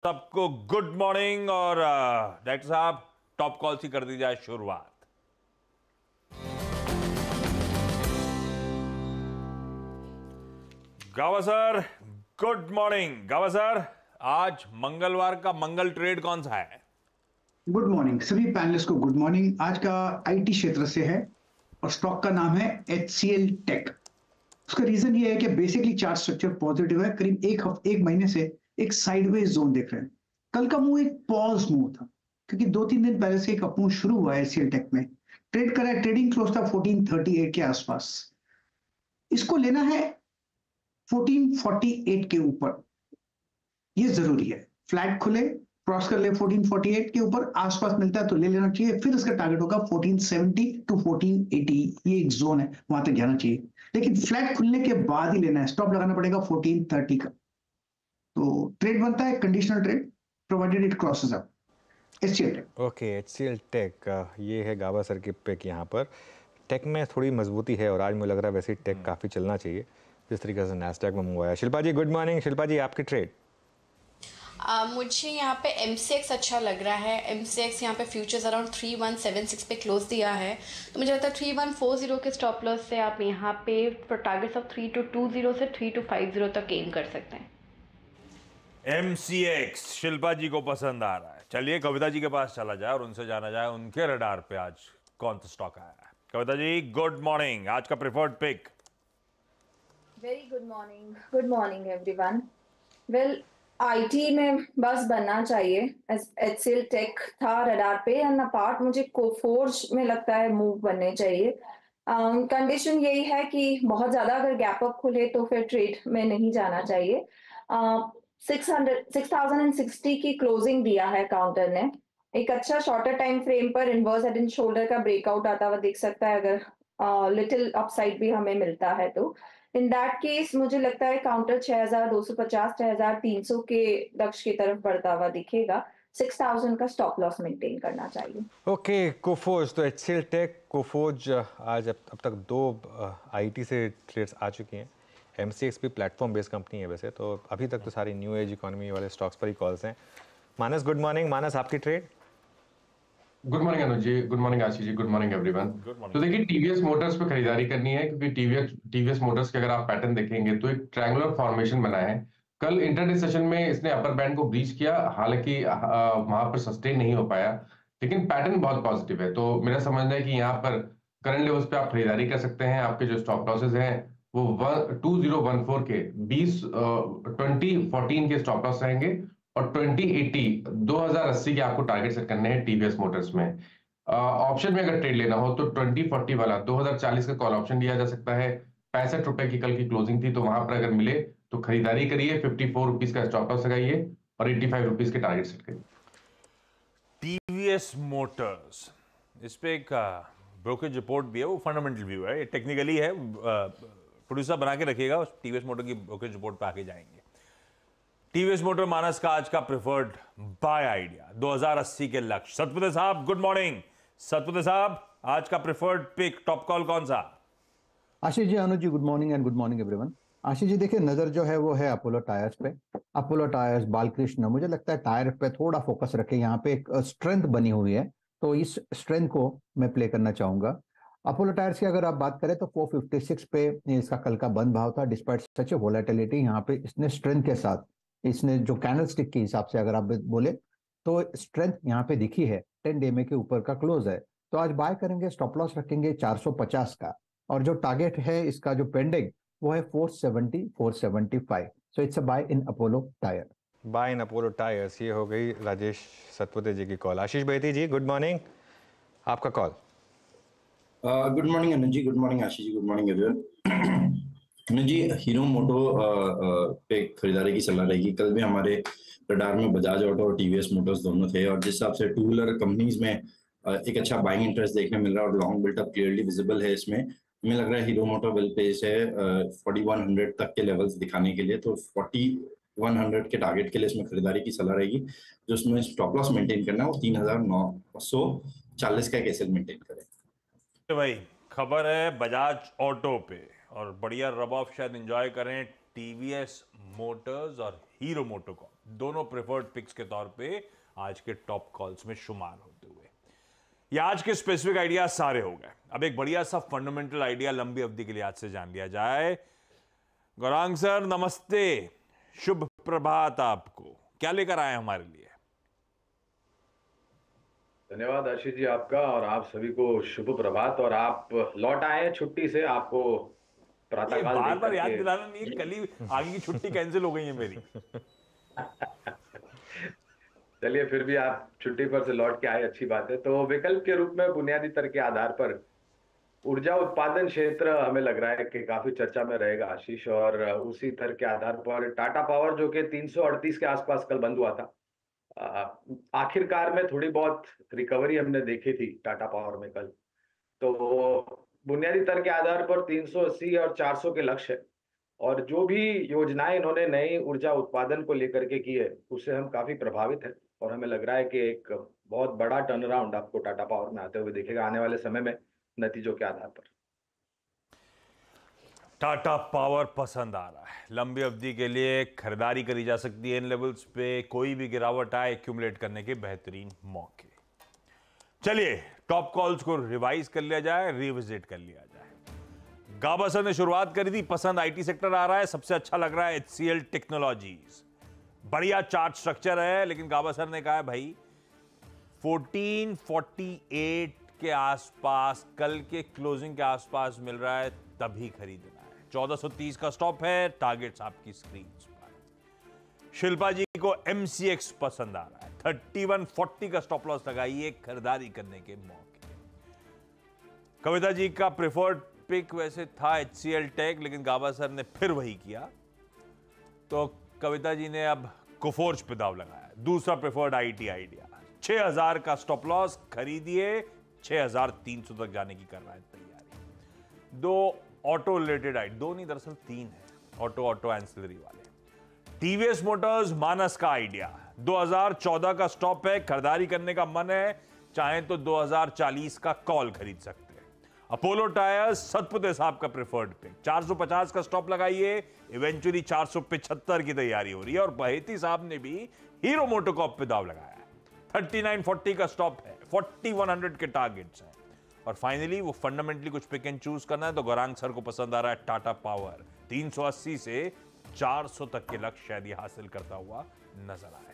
सबको good morning. और doctor साहब, टॉप कॉल से कर दी जाए शुरुआत। गावा सर, गुड मॉर्निंग। गावा सर, आज मंगलवार का मंगल ट्रेड कौन सा है? गुड मॉर्निंग सभी पैनलिस्ट को। Good morning. आज का आईटी क्षेत्र से है और स्टॉक का नाम है HCL टेक। उसका रीजन ये है कि बेसिकली चार्ट स्ट्रक्चर पॉजिटिव है। करीब एक महीने से एक साइडवेज जोन देख रहे हैं। कल का मूव एक पॉज मूव था क्योंकि 2-3 दिन पहले से एक अप मूव शुरू हुआ है HCL टेक में। ट्रेड करा है, ट्रेडिंग क्लोज था 1438 के आसपास। इसको लेना है 1448 के ऊपर, ये जरूरी है। फ्लैट खुले, क्रॉस कर ले 1448 के ऊपर, आसपास मिलता है तो ले लेना चाहिए। फिर इसका टारगेट होगा 1470 टू 1480, ये एक जोन है, वहां तक जाना चाहिए। लेकिन फ्लैट खुलने के बाद ही लेना है। स्टॉप लगाना पड़ेगा 1430 का। तो ट्रेड बनता है conditional trade provided it crosses up. HCL tech. Okay, HCL tech ये है गावा सर की पिक। यहाँ पर टेक में थोड़ी मजबूती है और आज मुझे लग रहा है वैसे टेक काफ़ी चलना चाहिए जिस तरीके से नैस्डैक में मूव आया। शिल्पा जी गुड मॉर्निंग। शिल्पा जी आपकी ट्रेड? मुझे यहाँ पे MCX अच्छा लग रहा है। MCX यहाँ पे फ्यूचर्स अराउंड 3176 पे क्लोज दिया है, तो मुझे लगता है 3140 के स्टॉप लॉस से आप यहाँ पे टारगेट्स ऑफ 3220 से 3250 तक एम कर सकते हैं। MCX शिल्पा जी को पसंद आ रहा है। चलिए कविता जी के पास चला जाए और उनसे जाना जाए उनके रडार पे आज कौन सा स्टॉक आया है। कविता जी गुड मॉर्निंग, आज का preferred pick. Very good morning everyone. Well, IT में बस बनना चाहिए। HCL टेक था रडार पे एंड अपार्ट मुझे कोफोर्ज में लगता है मूव बनने चाहिए। कंडीशन यही है कि बहुत ज्यादा अगर गैप अप खुले तो फिर ट्रेड में नहीं जाना चाहिए। 6060 की क्लोजिंग दिया है काउंटर ने। एक अच्छा शॉर्टर टाइम फ्रेम पर इनवर्स हेड एंड शोल्डर का ब्रेकआउट आता हुआ दिख सकता है अगर लिटिल अपसाइड भी हमें मिलता है तो। इन दैट केस मुझे लगता है काउंटर 6250 6300 के लक्ष्य की तरफ बढ़ता हुआ दिखेगा। 6000 का स्टॉप लॉस मेंटेन करना चाहिए। ओके, कोफोज तो HCL टेक कोफोज आज अब तक 2 आईटी से ट्रेड्स आ चुकी हैं। MCX भी प्लेटफॉर्म बेस्ड कंपनी है वैसे, तो अभी तक तो सारी न्यू एज इकोनॉमी वाले स्टॉक्स पर ही कॉल्स हैं। मानस गुड मॉर्निंग। मानस आपकी trade? Good morning Anuj ji, good morning Ashish ji, good morning everyone. तो देखिए टीवीएस मोटर्स पे खरीदारी करनी है क्योंकि टीवीएस मोटर्स के अगर आप पैटर्न देखेंगे तो एक ट्रायंगुलर फॉर्मेशन बना है। कल इंटरडे सेशन में इसने अपर बैंड को ब्रीच किया, हालांकि वहां पर सस्टेन नहीं हो पाया, लेकिन पैटर्न बहुत पॉजिटिव है। तो मेरा समझना है कि यहाँ पर करंट लेवल्स पे आप खरीदारी कर सकते हैं। आपके जो स्टॉप लॉसेज हैं वो 2014 के 2014 के स्टॉप लॉस रहेंगे और 2080 के आपको टारगेट सेट करने हैं टीवीएस मोटर्स में। ऑप्शन में अगर ट्रेड लेना हो तो 2040 वाला 2040 का कॉल ऑप्शन लिया जा सकता है। 65 रुपए की कल की क्लोजिंग थी, तो वहां पर अगर मिले तो खरीदारी करिए। 54 रुपीज का स्टॉप लॉस लगाइए और 85 रुपीज के टारगेट सेट करिए। टीवीएस मोटर्स, इस पे एक ब्रोकरेज रिपोर्ट भी है, वो फंडामेंटल व्यू है, ये टेक्निकली है। प्रोड्यूसर बना के रखिएगा, टीवीएस मोटर की ब्रोकरेज रिपोर्ट पे आके जाएंगे। टीवीएस मोटर मानस का आज का प्रेफर्ड बाय आइडिया 2080 के लक्ष्य। सतपथे साहब गुड मॉर्निंग। सतपथे साहब, आज का प्रेफर्ड पिक टॉप कॉल कौन सा? Ashish ji, Anuj ji good morning and good morning everyone. Ashish ji देखिए, नजर जो है वो है अपोलो टायर्स पे। अपोलो टायर्स, बालकृष्ण, मुझे लगता है टायर पे थोड़ा फोकस रखें। यहाँ पे एक स्ट्रेंथ बनी हुई है, तो इस स्ट्रेंथ को मैं प्ले करना चाहूंगा। अपोलो टायर्स की अगर आप बात करें तो 456 पे इसका कल का बंद भाव था। डिस्पाइट सच वोलेटिलिटी, यहाँ पे इसने स्ट्रेंथ के साथ, इसने जो कैंडल स्टिक के हिसाब से अगर आप बोले तो स्ट्रेंथ यहाँ पे दिखी है। 10 डे में के ऊपर का क्लोज है, तो आज बाय करेंगे। स्टॉप लॉस रखेंगे 450 का, और जो टारगेट है इसका जो पेंडिंग वो है 470 475। So it's a buy in Apollo tyre. Buy in Apollo tyres, ये हो गई राजेश सतपथे जी की कॉल। आशीष बेदी जी गुड मॉर्निंग, आपका कॉल। Good morning Anuj ji, good morning Ashish ji, good morning everyone. Anuj ji, Hero Moto पे खरीदारी की सलाह रहेगी। कल भी हमारे रडार में बजाज ऑटो और टीवीएस मोटर्स दोनों थे, और जिस हिसाब से टू व्हीलर कंपनीज में एक अच्छा बाइंग इंटरेस्ट देखने मिल रहा है और लॉन्ग बिल्टअप क्लियरली विजिबल है इसमें, हमें लग रहा है हीरो मोटो वेल पेस है 4100 तक के लेवल्स दिखाने के लिए। तो 4100 के टारगेट के लिए इसमें खरीदारी की सलाह रहेगी। जो उसमें स्टॉप लॉस मेंटेन करना है वो 3940 का एक एसएल मेंटेन करें। भाई खबर है बजाज ऑटो पे, और बढ़िया रब ऑफ शायद एंजॉय करें टीवीएस मोटर्स और हीरो मोटोकॉर्प दोनों प्रेफर्ड पिक्स के तौर पे आज के टॉप कॉल्स में शुमार होते हुए ये आज के स्पेसिफिक आइडिया सारे हो गए। अब एक बढ़िया सा फंडामेंटल आइडिया लंबी अवधि के लिए आज से जान लिया जाए। गौरांग सर नमस्ते, शुभ प्रभात आपको। क्या लेकर आए हमारे लिए? धन्यवाद आशीष जी आपका, और आप सभी को शुभ प्रभात। और आप लौट आए हैं छुट्टी से, आपको प्रातःकाल बार बार याद दिलाना नहीं है, कल ही आगे की छुट्टी कैंसिल हो गई है मेरी। चलिए, फिर भी आप छुट्टी पर से लौट के आए, अच्छी बात है। तो विकल्प के रूप में बुनियादी तर्क के आधार पर ऊर्जा उत्पादन क्षेत्र हमें लग रहा है कि काफी चर्चा में रहेगा आशीष, और उसी तर्क के आधार पर टाटा पावर जो कि 338 के आसपास कल बंद हुआ था, आखिरकार में थोड़ी बहुत रिकवरी हमने देखी थी टाटा पावर में कल। तो बुनियादी तर्क के आधार पर 380 और 400 के लक्ष्य है, और जो भी योजनाएं इन्होंने नई ऊर्जा उत्पादन को लेकर के की है उससे हम काफी प्रभावित हैं, और हमें लग रहा है कि एक बहुत बड़ा टर्न अराउंड आपको टाटा पावर में आते हुए दिखेगा आने वाले समय में नतीजों के आधार पर। टाटा पावर पसंद आ रहा है। लंबी अवधि के लिए खरीदारी करी जा सकती है इन लेवल्स पे। कोई भी गिरावट आए एक्यूमुलेट करने के बेहतरीन मौके। चलिए टॉप कॉल्स को रिवाइज कर लिया जाए, रिविजिट कर लिया जाए। गाबा सर ने शुरुआत करी थी, पसंद आईटी सेक्टर आ रहा है, सबसे अच्छा लग रहा है HCL टेक्नोलॉजीज। बढ़िया चार्ट स्ट्रक्चर है, लेकिन गाबा सर ने कहा है भाई 1448 के आसपास, कल के क्लोजिंग के आसपास मिल रहा है, तभी खरीदना है। 1430 का स्टॉप है, टारगेट्स आपकी स्क्रीन पर। शिल्पा जी को MCX पसंद आ रहा है, 3140 का स्टॉप लॉस लगाइए खरीदारी करने के मौके। कविता जी का प्रेफर्ड पिक वैसे था HCL टेक, लेकिन गाबा सर ने फिर वही किया, तो कविता जी ने अब कोफोर्ज पे दाव लगाया। दूसरा प्रेफर्ड IT आइडिया, 6000 का स्टॉप लॉस, खरीदिए 6300 तक जाने की कर रहा है तैयारी। दो ऑटो रिलेटेड आइडिया, दो नहीं दरअसल 3 है, ऑटो एंसिलरी वाले। टीवीएस मोटर्स मानस का आइडिया, 2014 का स्टॉप है, खरीदारी करने का मन है, चाहे तो 2040 का कॉल खरीद सकते हैं। अपोलो टायर्स सतपुते साहब का प्रेफर्ड पिक, 450 का स्टॉप लगाइए, इवेंचुअली 475 की तैयारी हो रही है। और बहेती साहब ने भी हीरो मोटोकॉर्प पे दाव लगाया है, 3940 का स्टॉप है, 4100 के टारगेट्स हैं। और फाइनली वो फंडामेंटली कुछ पिक एंड चूज करना है तो गौरांग सर को पसंद आ रहा है टाटा पावर, 380 से 400 तक के लक्ष्य शायद ये हासिल करता हुआ नजर आए।